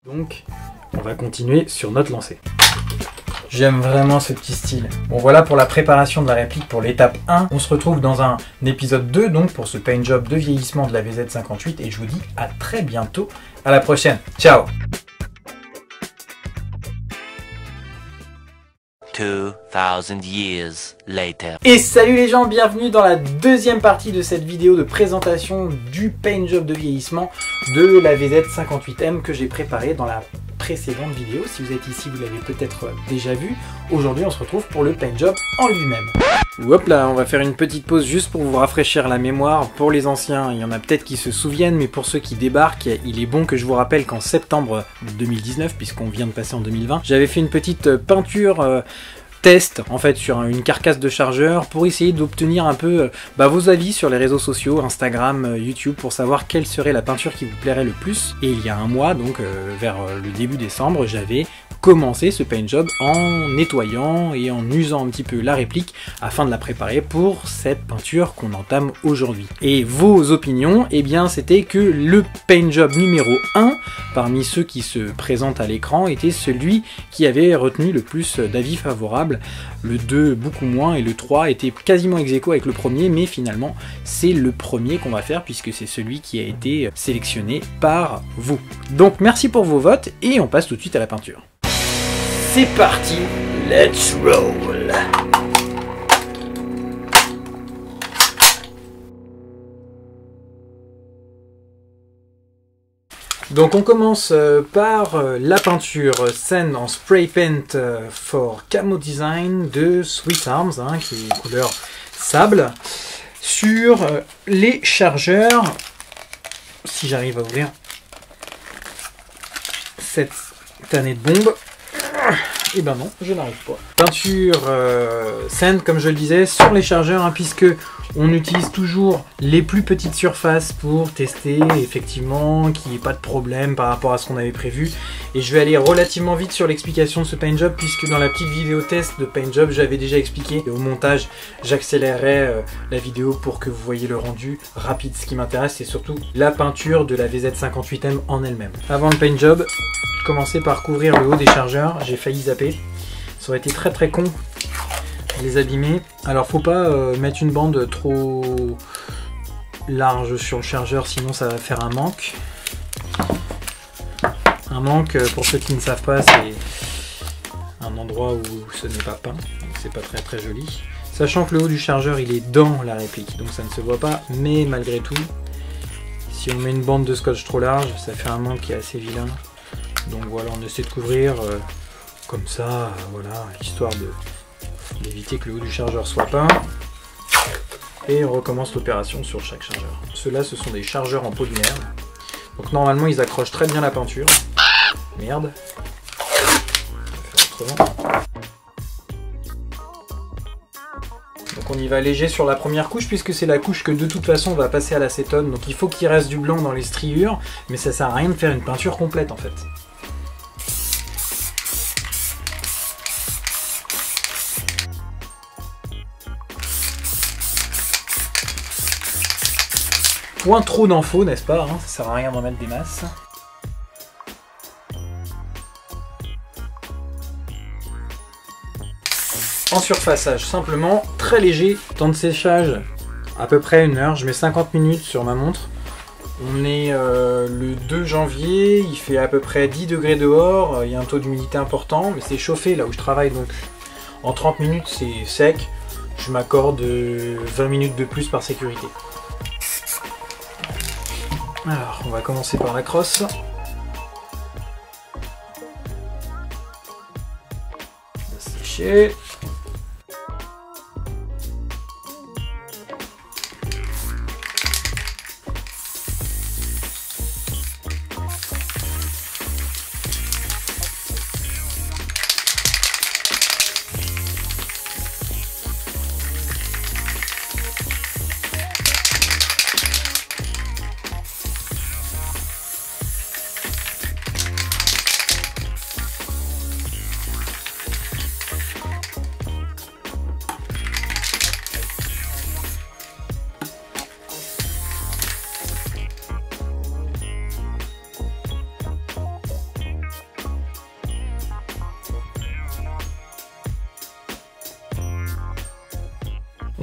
Donc, on va continuer sur notre lancée. J'aime vraiment ce petit style. Bon, voilà pour la préparation de la réplique pour l'étape 1. On se retrouve dans un épisode 2, donc pour ce paint job de vieillissement de la VZ58. Et je vous dis à très bientôt. À la prochaine. Ciao! 2000 years later. Et salut les gens, bienvenue dans la deuxième partie de cette vidéo de présentation du paint job de vieillissement de la VZ58M que j'ai préparé dans la précédente vidéo. Si vous êtes ici, vous l'avez peut-être déjà vu. Aujourd'hui, on se retrouve pour le paint job en lui-même. Hop là, on va faire une petite pause juste pour vous rafraîchir la mémoire. Pour les anciens, il y en a peut-être qui se souviennent, mais pour ceux qui débarquent, il est bon que je vous rappelle qu'en septembre 2019, puisqu'on vient de passer en 2020, j'avais fait une petite peinture test en fait sur une carcasse de chargeur pour essayer d'obtenir un peu vos avis sur les réseaux sociaux, Instagram, YouTube, pour savoir quelle serait la peinture qui vous plairait le plus. Et il y a un mois, donc vers le début décembre, j'avais commencé ce paint job en nettoyant et en usant un petit peu la réplique afin de la préparer pour cette peinture qu'on entame aujourd'hui. Et vos opinions, eh bien c'était que le paint job numéro 1 parmi ceux qui se présentent à l'écran était celui qui avait retenu le plus d'avis favorables. Le 2 beaucoup moins et le 3 était quasiment ex aequo avec le premier, mais finalement c'est le premier qu'on va faire puisque c'est celui qui a été sélectionné par vous. Donc merci pour vos votes et on passe tout de suite à la peinture. C'est parti, let's roll! Donc on commence par la peinture Sand en Spray Paint for Camo Design de Sweet Arms, qui est couleur sable, sur les chargeurs, si j'arrive à ouvrir cette tannée de bombe. Et ben non, je n'arrive pas. Peinture Sand, comme je le disais, sur les chargeurs, puisque on utilise toujours les plus petites surfaces pour tester effectivement qu'il n'y ait pas de problème par rapport à ce qu'on avait prévu. Et je vais aller relativement vite sur l'explication de ce paint job, puisque dans la petite vidéo test de paint job, j'avais déjà expliqué. Et au montage, j'accélérerai la vidéo pour que vous voyez le rendu rapide. Ce qui m'intéresse, c'est surtout la peinture de la VZ58M en elle-même. Avant le paint job, commencer par couvrir le haut des chargeurs. J'ai failli zapper. Ça aurait été très con de les abîmer. Alors faut pas mettre une bande trop large sur le chargeur, sinon ça va faire un manque. Un manque, pour ceux qui ne savent pas, c'est un endroit où ce n'est pas peint. Donc c'est pas très joli. Sachant que le haut du chargeur il est dans la réplique, donc ça ne se voit pas, mais malgré tout, si on met une bande de scotch trop large, ça fait un manque qui est assez vilain. Donc voilà, on essaie de couvrir comme ça, voilà, histoire d'éviter que le haut du chargeur soit peint. Et on recommence l'opération sur chaque chargeur. Ceux-là, ce sont des chargeurs en polymère. Donc normalement, ils accrochent très bien la peinture. Merde. On va faire autrement. Donc on y va léger sur la première couche, puisque c'est la couche que de toute façon on va passer à l'acétone. Donc il faut qu'il reste du blanc dans les striures, mais ça sert à rien de faire une peinture complète en fait. Point trop d'infos, n'est-ce pas, ça sert à rien d'en mettre des masses. En surfaçage, simplement, très léger, temps de séchage à peu près 1 heure, je mets 50 minutes sur ma montre. On est le 2 janvier, il fait à peu près 10 degrés dehors, il y a un taux d'humidité important, mais c'est chauffé là où je travaille, donc en 30 minutes c'est sec, je m'accorde 20 minutes de plus par sécurité. Alors, on va commencer par la crosse. On va sécher.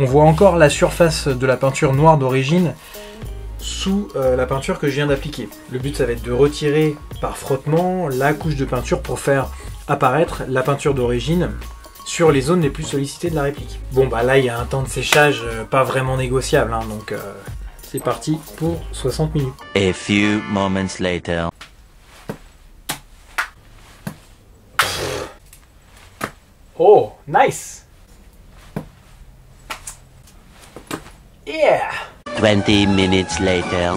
On voit encore la surface de la peinture noire d'origine sous la peinture que je viens d'appliquer. Le but, ça va être de retirer par frottement la couche de peinture pour faire apparaître la peinture d'origine sur les zones les plus sollicitées de la réplique. Bon bah là il y a un temps de séchage pas vraiment négociable, hein, donc c'est parti pour 60 minutes. A few moments later. Oh, nice! Yeah! 20 minutes later.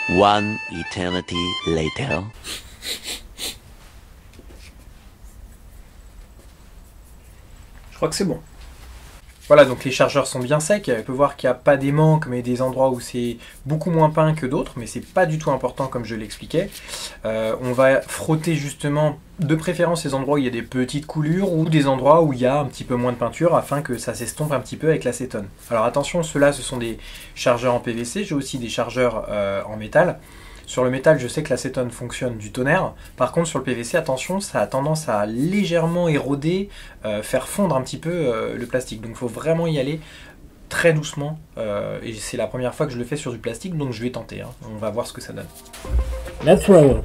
One eternity later. Je crois que c'est bon. Voilà, donc les chargeurs sont bien secs. On peut voir qu'il n'y a pas des manques, mais des endroits où c'est beaucoup moins peint que d'autres, mais c'est pas du tout important comme je l'expliquais. On va frotter justement, de préférence, les endroits où il y a des petites coulures ou des endroits où il y a un petit peu moins de peinture afin que ça s'estompe un petit peu avec l'acétone. Alors attention, ceux-là, ce sont des chargeurs en PVC. J'ai aussi des chargeurs en métal. Sur le métal, je sais que l'acétone fonctionne du tonnerre. Par contre, sur le PVC, attention, ça a tendance à légèrement éroder, faire fondre un petit peu le plastique. Donc il faut vraiment y aller très doucement. Et c'est la première fois que je le fais sur du plastique, donc je vais tenter. Hein. On va voir ce que ça donne. Let's roll!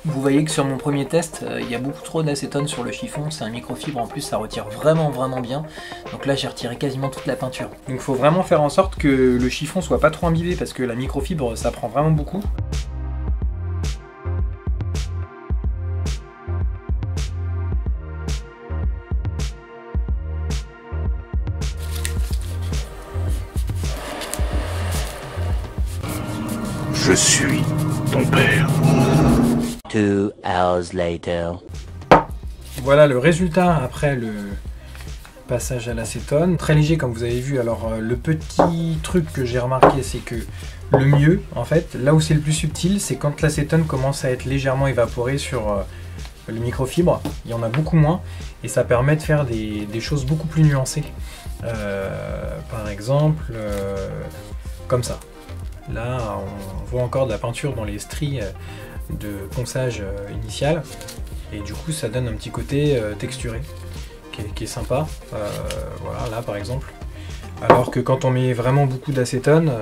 Vous voyez que sur mon premier test, il y a beaucoup trop d'acétone sur le chiffon, c'est un microfibre en plus, ça retire vraiment bien. Donc là j'ai retiré quasiment toute la peinture. Donc il faut vraiment faire en sorte que le chiffon soit pas trop imbibé parce que la microfibre ça prend vraiment beaucoup. Je suis ton père. 2 hours later. Voilà le résultat après le passage à l'acétone. Très léger comme vous avez vu. Alors le petit truc que j'ai remarqué, c'est que le mieux, en fait, là où c'est le plus subtil, c'est quand l'acétone commence à être légèrement évaporé sur le microfibre. Il y en a beaucoup moins et ça permet de faire des choses beaucoup plus nuancées. Par exemple, comme ça. Là, on voit encore de la peinture dans les stries de ponçage initial et du coup ça donne un petit côté texturé qui est sympa. Voilà, là par exemple. Alors que quand on met vraiment beaucoup d'acétone,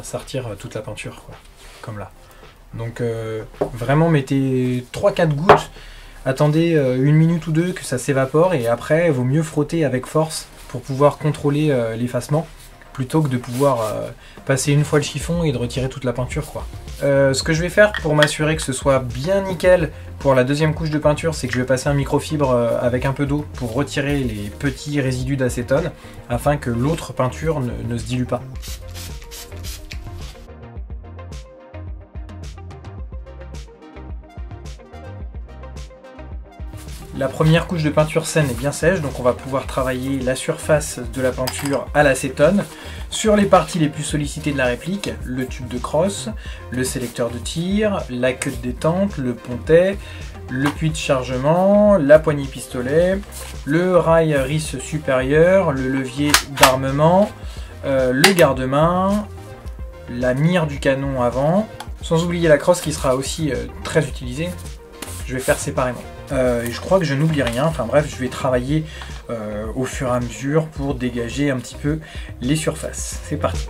ça retire toute la peinture, quoi, comme là. Donc vraiment mettez 3-4 gouttes, attendez 1 minute ou 2 que ça s'évapore et après il vaut mieux frotter avec force pour pouvoir contrôler l'effacement, plutôt que de pouvoir passer une fois le chiffon et de retirer toute la peinture, quoi. Ce que je vais faire pour m'assurer que ce soit bien nickel pour la deuxième couche de peinture, c'est que je vais passer un microfibre avec un peu d'eau pour retirer les petits résidus d'acétone afin que l'autre peinture ne se dilue pas. La première couche de peinture saine est bien sèche, donc on va pouvoir travailler la surface de la peinture à l'acétone. Sur les parties les plus sollicitées de la réplique, le tube de crosse, le sélecteur de tir, la queue de détente, le pontet, le puits de chargement, la poignée pistolet, le rail RIS supérieur, le levier d'armement, le garde-main, la mire du canon avant, sans oublier la crosse qui sera aussi très utilisée. Je vais faire séparément. Je crois que je n'oublie rien, enfin bref, je vais travailler au fur et à mesure pour dégager un petit peu les surfaces. C'est parti.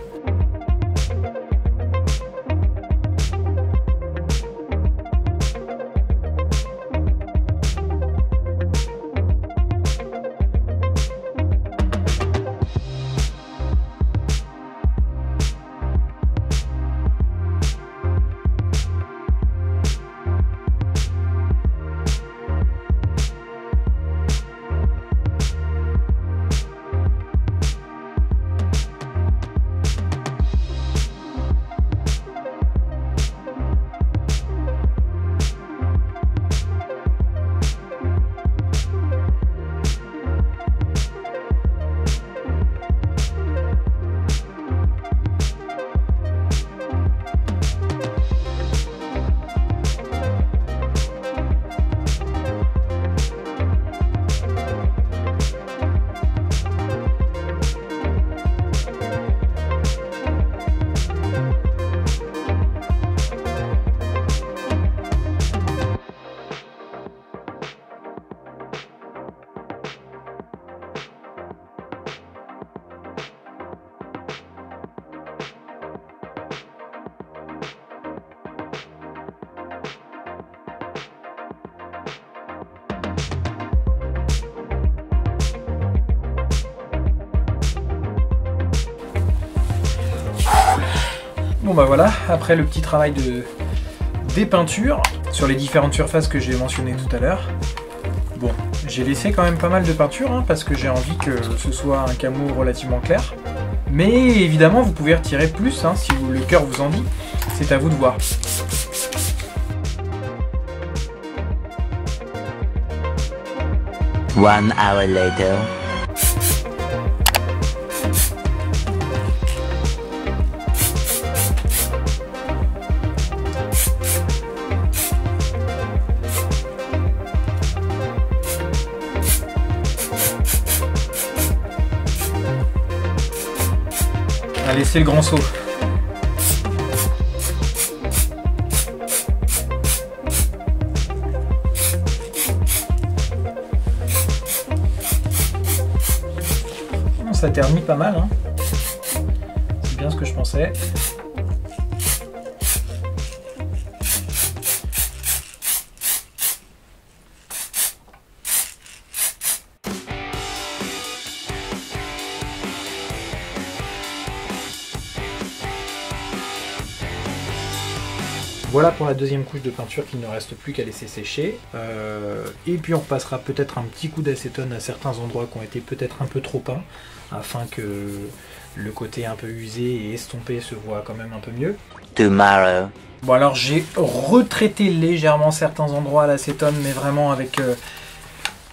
Bon bah voilà, après le petit travail des peintures sur les différentes surfaces que j'ai mentionnées tout à l'heure. Bon, j'ai laissé quand même pas mal de peinture hein, parce que j'ai envie que ce soit un camo relativement clair. Mais évidemment, vous pouvez retirer plus hein, si le cœur vous en dit. C'est à vous de voir. One hour later. Allez, c'est le grand saut. Ça ternit pas mal, hein. C'est bien ce que je pensais. Voilà pour la deuxième couche de peinture qu'il ne reste plus qu'à laisser sécher. Et puis on repassera peut-être un petit coup d'acétone à certains endroits qui ont été peut-être un peu trop peints, afin que le côté un peu usé et estompé se voit quand même un peu mieux. Tomorrow. Bon alors j'ai retraité légèrement certains endroits à l'acétone, mais vraiment avec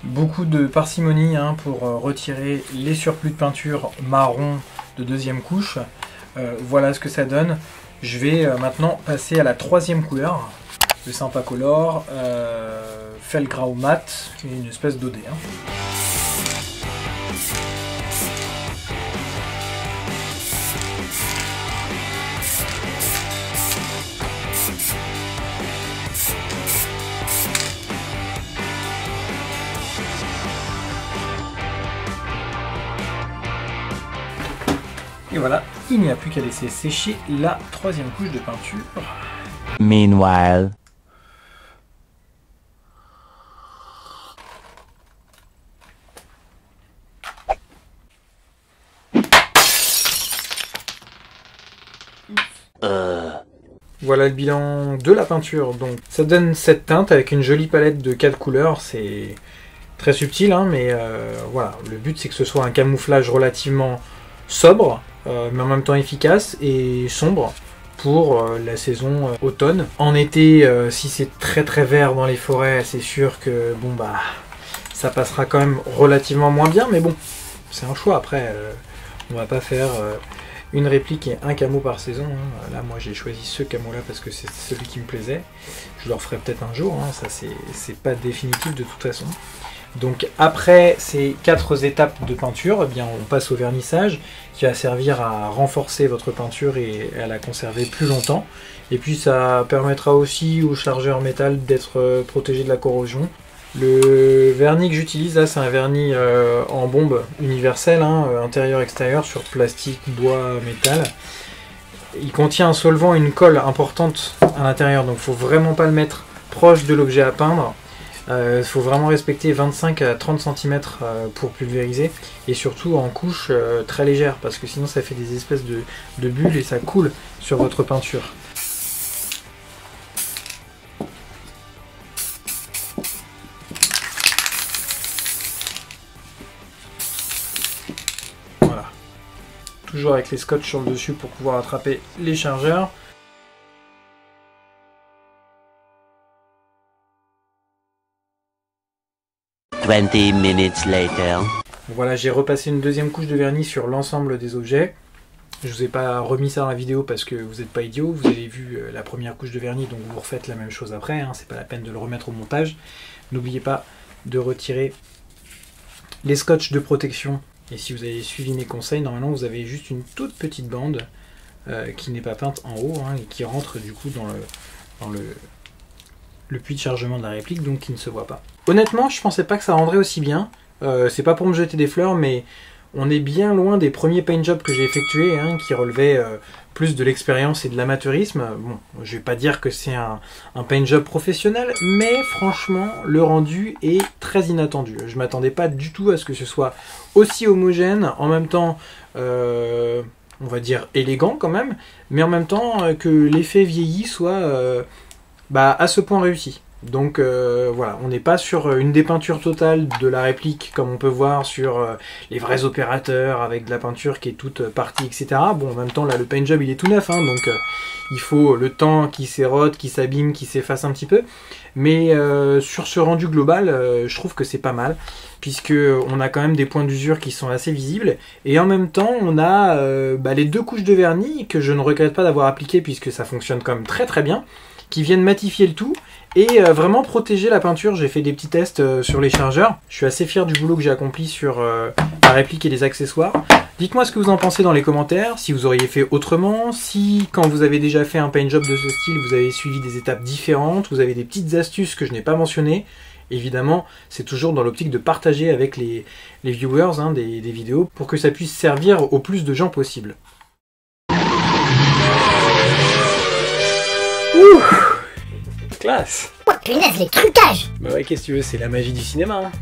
beaucoup de parcimonie hein, pour retirer les surplus de peinture marron de deuxième couche. Voilà ce que ça donne. Je vais maintenant passer à la troisième couleur, le Sympacolor, Felgrau mat, qui est une espèce d'OD. Hein. Et voilà, il n'y a plus qu'à laisser sécher la troisième couche de peinture. Meanwhile. Voilà le bilan de la peinture. Donc ça donne cette teinte avec une jolie palette de 4 couleurs. C'est très subtil, hein, mais voilà. Le but c'est que ce soit un camouflage relativement sobre, mais en même temps efficace et sombre pour la saison automne. En été, si c'est très très vert dans les forêts, c'est sûr que bon bah ça passera quand même relativement moins bien, mais bon, c'est un choix. Après, on va pas faire une réplique et un camo par saison. Hein. Là, moi j'ai choisi ce camo là parce que c'est celui qui me plaisait. Je le referai peut-être un jour, hein. Ça c'est pas définitif de toute façon. Donc après ces 4 étapes de peinture, eh bien, on passe au vernissage qui va servir à renforcer votre peinture et à la conserver plus longtemps. Et puis ça permettra aussi au chargeur métal d'être protégé de la corrosion. Le vernis que j'utilise là, c'est un vernis en bombe universel, hein, intérieur-extérieur sur plastique, bois, métal. Il contient un solvant et une colle importante à l'intérieur, donc il ne faut vraiment pas le mettre proche de l'objet à peindre. Il faut vraiment respecter 25 à 30 cm pour pulvériser, et surtout en couche très légère, parce que sinon ça fait des espèces de bulles et ça coule sur votre peinture. Voilà. Toujours avec les scotch sur le dessus pour pouvoir attraper les chargeurs. Minutes later. Voilà, j'ai repassé une deuxième couche de vernis sur l'ensemble des objets. Je vous ai pas remis ça dans la vidéo parce que vous n'êtes pas idiot. Vous avez vu la première couche de vernis, donc vous refaites la même chose après. Hein, c'est pas la peine de le remettre au montage. N'oubliez pas de retirer les scotch de protection. Et si vous avez suivi mes conseils, normalement vous avez juste une toute petite bande qui n'est pas peinte en haut hein, et qui rentre du coup dans le puits de chargement de la réplique, donc qui ne se voit pas. Honnêtement, je pensais pas que ça rendrait aussi bien. C'est pas pour me jeter des fleurs, mais on est bien loin des premiers paint jobs que j'ai effectués, hein, qui relevaient plus de l'expérience et de l'amateurisme. Bon, je vais pas dire que c'est un paint job professionnel, mais franchement, le rendu est très inattendu. Je m'attendais pas du tout à ce que ce soit aussi homogène, en même temps on va dire, élégant quand même, mais en même temps que l'effet vieilli soit à ce point réussi. Donc voilà, on n'est pas sur une dépeinture totale de la réplique comme on peut voir sur les vrais opérateurs avec de la peinture qui est toute partie, etc. Bon, en même temps, là, le paint job, il est tout neuf, hein, donc il faut le temps qui s'érode, qui s'abîme, qui s'efface un petit peu. Mais sur ce rendu global, je trouve que c'est pas mal, puisque on a quand même des points d'usure qui sont assez visibles, et en même temps, on a les 2 couches de vernis que je ne regrette pas d'avoir appliquées, puisque ça fonctionne quand même très très bien, qui viennent matifier le tout, et vraiment protéger la peinture. J'ai fait des petits tests sur les chargeurs. Je suis assez fier du boulot que j'ai accompli sur la réplique et les accessoires. Dites-moi ce que vous en pensez dans les commentaires, si vous auriez fait autrement, si quand vous avez déjà fait un paint job de ce style, vous avez suivi des étapes différentes, vous avez des petites astuces que je n'ai pas mentionnées. Évidemment, c'est toujours dans l'optique de partager avec les viewers hein, des vidéos pour que ça puisse servir au plus de gens possible. Ouh, classe. Oh punaise, les trucages! Bah ouais, qu'est-ce que tu veux, c'est la magie du cinéma. Hein.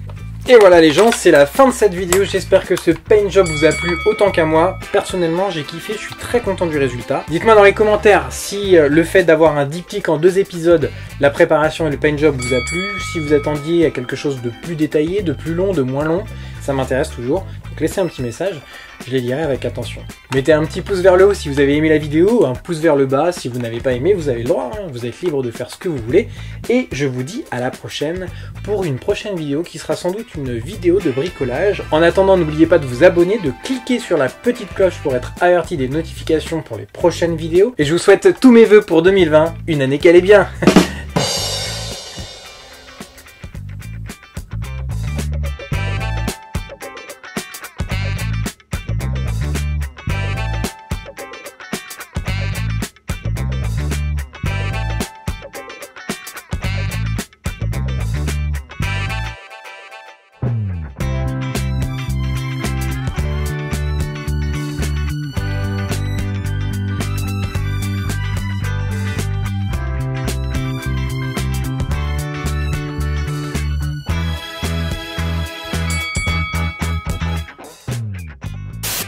Et voilà les gens, c'est la fin de cette vidéo. J'espère que ce paint job vous a plu autant qu'à moi. Personnellement, j'ai kiffé, je suis très content du résultat. Dites-moi dans les commentaires si le fait d'avoir un diptyque en 2 épisodes, la préparation et le paint job vous a plu. Si vous attendiez à quelque chose de plus détaillé, de plus long, de moins long, ça m'intéresse toujours. Donc laissez un petit message, je les lirai avec attention. Mettez un petit pouce vers le haut si vous avez aimé la vidéo, un pouce vers le bas si vous n'avez pas aimé, vous avez le droit, hein, vous êtes libre de faire ce que vous voulez. Et je vous dis à la prochaine pour une prochaine vidéo qui sera sans doute une vidéo de bricolage. En attendant, n'oubliez pas de vous abonner, de cliquer sur la petite cloche pour être averti des notifications pour les prochaines vidéos. Et je vous souhaite tous mes vœux pour 2020, une année qu'elle est bien.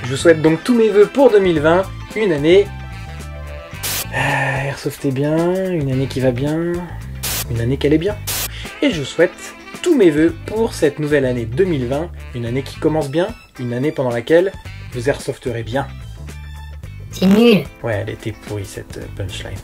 Je vous souhaite donc tous mes vœux pour 2020, une année Airsoft est bien, une année qui va bien, une année qu'elle est bien. Et je vous souhaite tous mes vœux pour cette nouvelle année 2020, une année qui commence bien, une année pendant laquelle vous airsofterez bien. C'est nul. Ouais, elle était pourrie cette punchline.